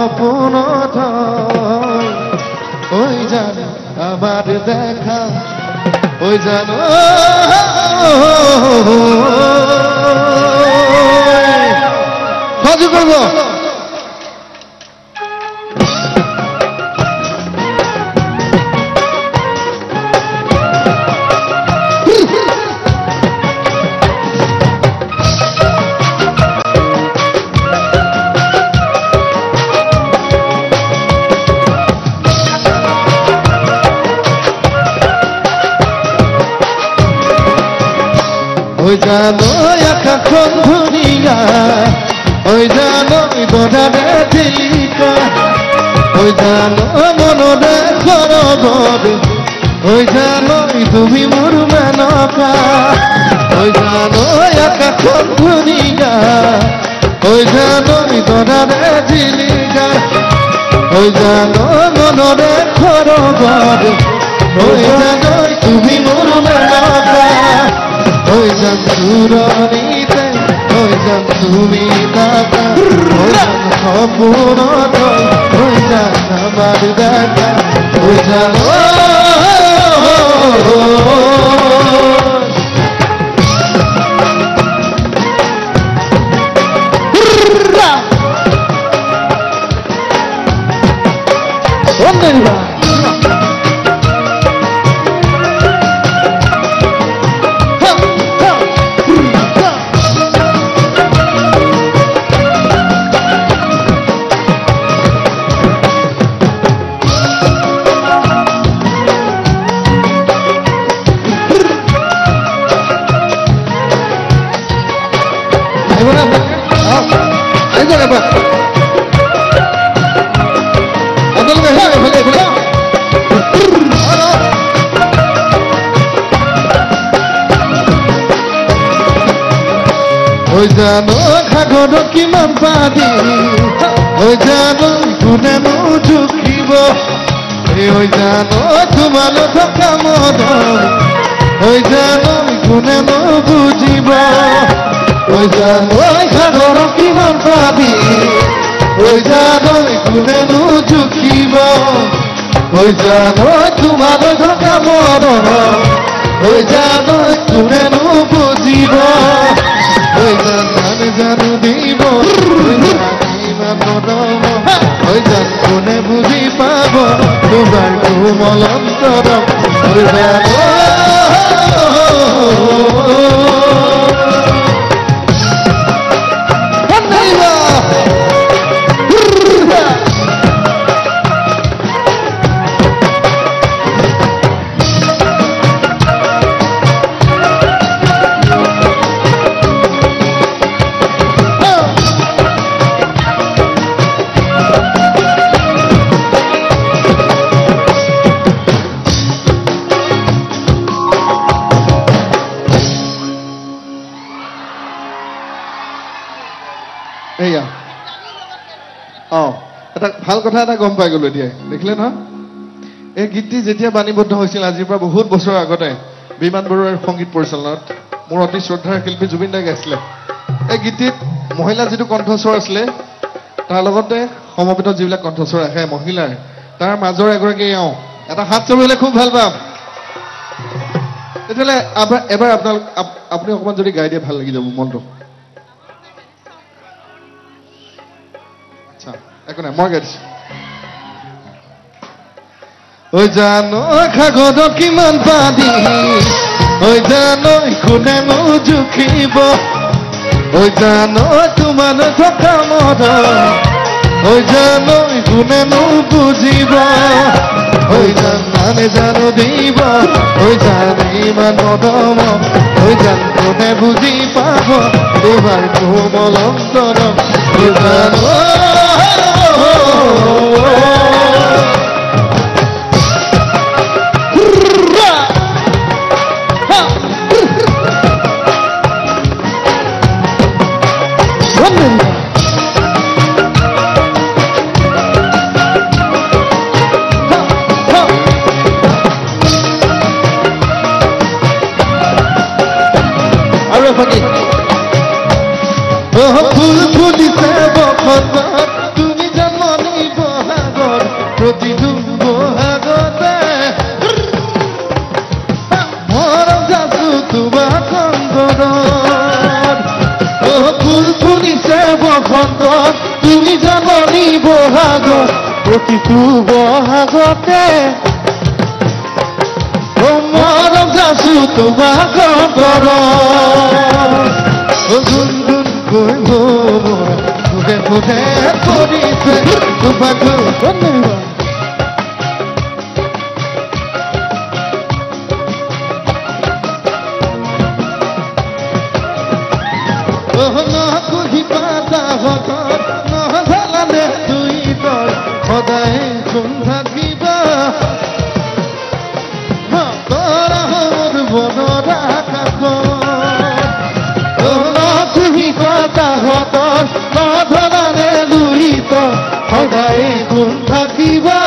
সপনত ওই জান আমার দেখা ওই জানো সাজু করবো ওই জানো একাখন ধরিয়া ওই জানো দোড়ারে দিলিকা ওই জানো মনরে খরবর ওই জানো তুমি মোর মেনকা ওই জানো একাখন ধরিয়া ওই জানো দোড়ারে দিলিকা ওই জানো মনরে খরবর ওই জানো তুমি মোর মেনকা ওই জান সুরনিতে ওই জান তুমি দাতা ওই জান সপনত ওই জান আমার দেখা ওই জান ওই জানো খাগর কিমান পাদি ওই জানো কোনেনো ঝুঁকিব ওই জানো তোমার থকা মন ওই জানো কোনেনো বুঝিব ওই জানো খাগর কিমান পাদি ওই জানো কোনেনো ঝুঁকিব ওই জানো তোমার থকা মন ওই জানো কোনেনো বুঝিব ওই জান জানু দিব ওই জান কোনে বুঝি পাব তোমার কোমল অন্তর ওই জান এয়া এটা ভাল কথা এটা গম পাই গলো এতিয়া দেখিলে নহয় এই গীতটি যেতিয়া বাণীবদ্ধ হৈছিল আজিৰ পৰা বহুত বছৰ আগতে বিমান বৰুৱাৰ সংগীত পৰিচালনাত মোৰ অতি শ্ৰদ্ধাৰ শিল্পী জুবিন দাই গাইছিলে এই গীতটিত মহিলা যিটো কণ্ঠস্বৰ আছিলে তাৰ লগতে সমবেত যিবিলাক কণ্ঠস্বৰ আহে মহিলাৰ তাৰ মাজৰ এগৰাকী এটা হাত চাপিলে খুব ভাল পাম তেতিয়াহ'লে এবাৰ আপুনি অকণমান যদি গাই দিয়ে ভাল লাগি যাব মনটো একো নাই মই গাই দিছো ওই জানো খাগর কিমান পাদি ওই জানো কোনেনো ঝুঁকিব ওই জানো তোমার থকা মন ওই জানো কোনেনো বুঝিব ওই জানে জানো দিব ওই জানে ইমান মদম ওই জান কোনে বুঝি পাব তোমার কোমল অন্তর ওই জানো ফুল ফুলিছে বসন্তত মনি বহাগত প্ৰতিটো বহাগতে মৰম যাচো তোমাক কৰ গুণ গুণ কৈ ফুৰে ফুৰে কৰিছে তোমাক নকুহি পাতা হত নজালানে তুই তই সদায় কোন থাকিবা তৰা মোৰ বনৰ আকাশ নকুহি পাতা হত নজালানে তুই তই সদায় কোন থাকিবা